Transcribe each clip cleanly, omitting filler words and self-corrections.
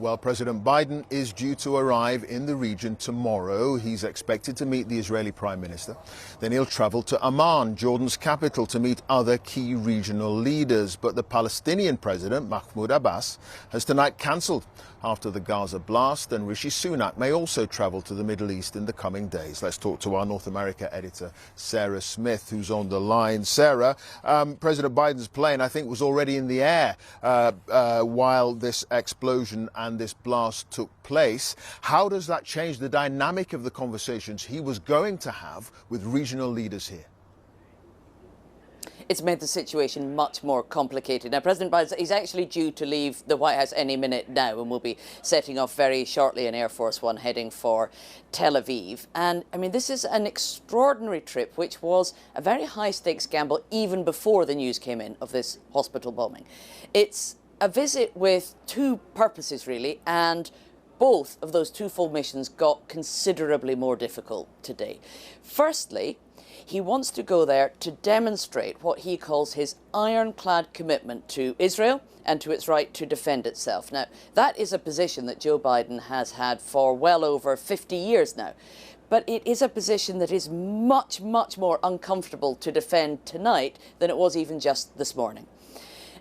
Well, President Biden is due to arrive in the region tomorrow. He's expected to meet the Israeli Prime Minister. Then he'll travel to Amman, Jordan's capital, to meet other key regional leaders. But the Palestinian President, Mahmoud Abbas, has tonight cancelled after the Gaza blast, and Rishi Sunak may also travel to the Middle East in the coming days. Let's talk to our North America editor, Sarah Smith, who's on the line. Sarah, President Biden's plane, I think, was already in the air while this explosion and this blast took place. How does that change the dynamic of the conversations he was going to have with regional leaders here? It's made the situation much more complicated. Now, President Biden, he's actually due to leave the White House any minute now and will be setting off very shortly in Air Force One heading for Tel Aviv. And, I mean, this is an extraordinary trip, which was a very high-stakes gamble even before the news came in of this hospital bombing. It's a visit with two purposes, really, and both of those twofold missions got considerably more difficult today. Firstly, he wants to go there to demonstrate what he calls his ironclad commitment to Israel and to its right to defend itself. Now, that is a position that Joe Biden has had for well over 50 years now. But it is a position that is much, much more uncomfortable to defend tonight than it was even just this morning.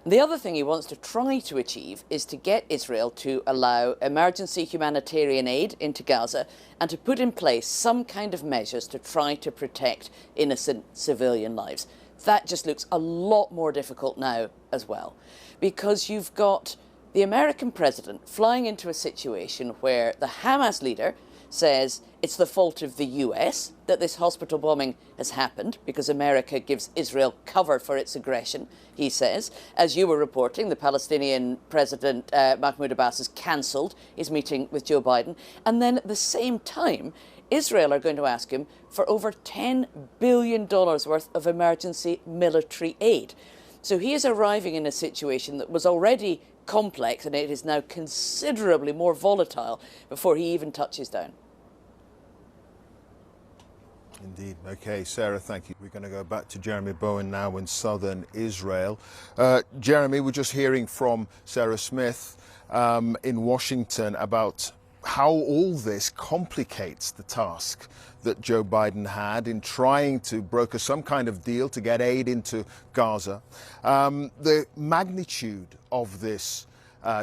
The other thing he wants to try to achieve is to get Israel to allow emergency humanitarian aid into Gaza and to put in place some kind of measures to try to protect innocent civilian lives. That just looks a lot more difficult now as well, because you've got the American president flying into a situation where the Hamas leader says it's the fault of the US that this hospital bombing has happened because America gives Israel cover for its aggression, he says. As you were reporting, the Palestinian President Mahmoud Abbas has cancelled his meeting with Joe Biden. And then at the same time, Israel are going to ask him for over $10 billion worth of emergency military aid. So he is arriving in a situation that was already complex, and it is now considerably more volatile before he even touches down. Indeed. Okay, Sarah, thank you. We're going to go back to Jeremy Bowen now in southern Israel. Jeremy, we're just hearing from Sarah Smith in Washington about how all this complicates the task that Joe Biden had in trying to broker some kind of deal to get aid into Gaza. The magnitude of this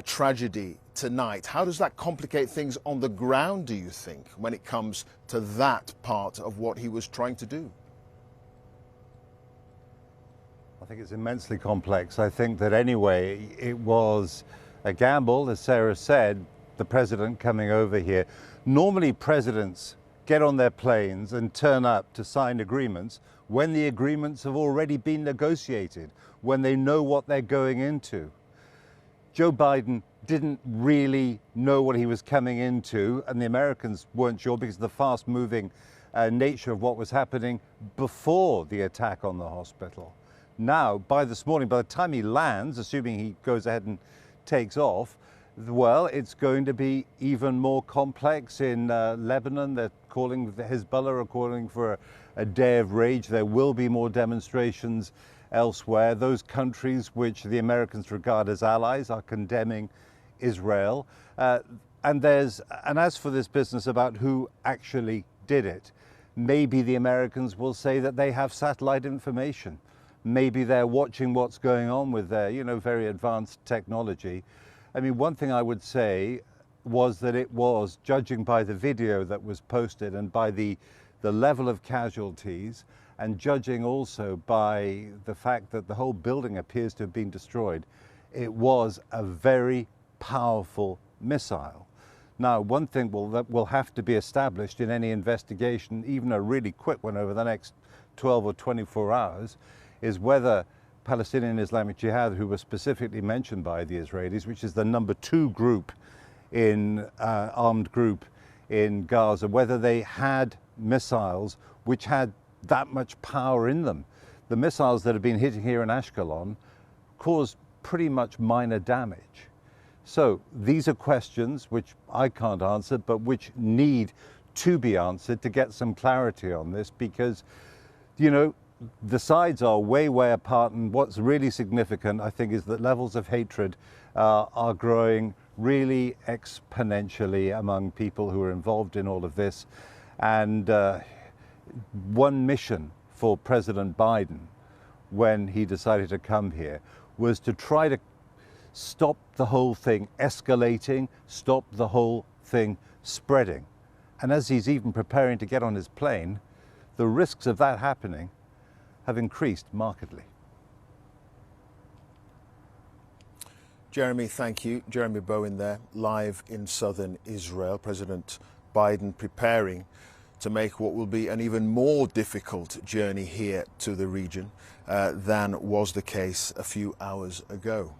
tragedy tonight, how does that complicate things on the ground, do you think, when it comes to that part of what he was trying to do? I think it's immensely complex. I think that anyway, it was a gamble, as Sarah said, the president coming over here. Normally presidents get on their planes and turn up to sign agreements when the agreements have already been negotiated, when they know what they're going into. Joe Biden didn't really know what he was coming into, and the Americans weren't sure because of the fast-moving nature of what was happening before the attack on the hospital. Now, by this morning, by the time he lands, assuming he goes ahead and takes off, well, it's going to be even more complex in Lebanon. They're calling, the Hezbollah are calling for a day of rage. There will be more demonstrations elsewhere. Those countries which the Americans regard as allies are condemning Israel. And as for this business about who actually did it, maybe the Americans will say that they have satellite information. Maybe they're watching what's going on with their, very advanced technology. I mean, one thing I would say was that it was, judging by the video that was posted and by the level of casualties, and judging also by the fact that the whole building appears to have been destroyed, it was a very powerful missile. Now, one thing that will have to be established in any investigation, even a really quick one over the next 12 or 24 hours, is whether Palestinian Islamic Jihad, who was specifically mentioned by the Israelis, which is the number 2 group in armed group in Gaza, whether they had missiles which had that much power in them. The missiles that have been hitting here in Ashkelon caused pretty much minor damage. So these are questions which I can't answer, but which need to be answered to get some clarity on this, because, the sides are way, way apart, and what's really significant, I think, is that levels of hatred are growing really exponentially among people who are involved in all of this. And one mission for President Biden when he decided to come here was to try to stop the whole thing escalating, stop the whole thing spreading. And as he's even preparing to get on his plane, the risks of that happening have increased markedly. Jeremy, thank you. Jeremy Bowen there, live in southern Israel. President Biden preparing to make what will be an even more difficult journey here to the region than was the case a few hours ago.